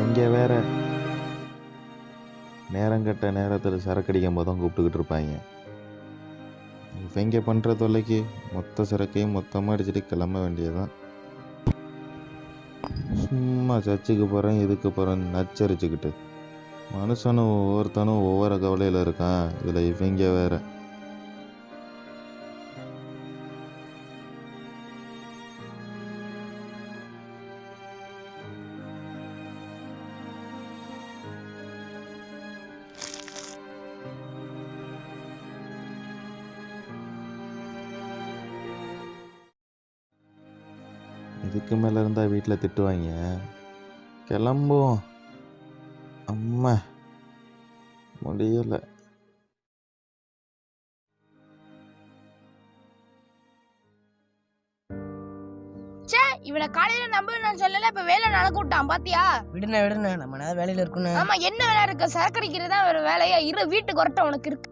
இங்கே வேற நேரங்கட்ட நேரத்தில் சரக்கடிக்கும் போதும் கூப்பிட்டுக்கிட்டு இருப்பாங்க. இவங்க பண்ணுற தொல்லைக்கு மொத்த சரக்கையும் மொத்தமாக அடிச்சுட்டு கிளம்ப வேண்டியதுதான். சும்மா சர்ச்சுக்கு போகிறேன் இதுக்கு போகிறேன் நச்சரிச்சுக்கிட்டு மனுஷனும் ஒவ்வொருத்தனும் ஒவ்வொரு கவலையில் இருக்கான். இதில் இவங்க வேற. இதுக்கு மேலே இருந்தால் வீட்டில் திட்டுவாங்க. கிளம்புவோம். அம்மா முடியலை. இவனை காலையில நம்ப நான் சொல்லல, இப்ப வேலை நடக்க விட்டான் பாத்தியா? விடுன நம்ம நேரம் வேலையில இருக்கணும். ஆமா, என்ன வேலை இருக்கு? சரக்கடிக்கிறதா ஒரு வேலையா? இரு, வீட்டுக்கு வரட்டும், உனக்கு இருக்கு.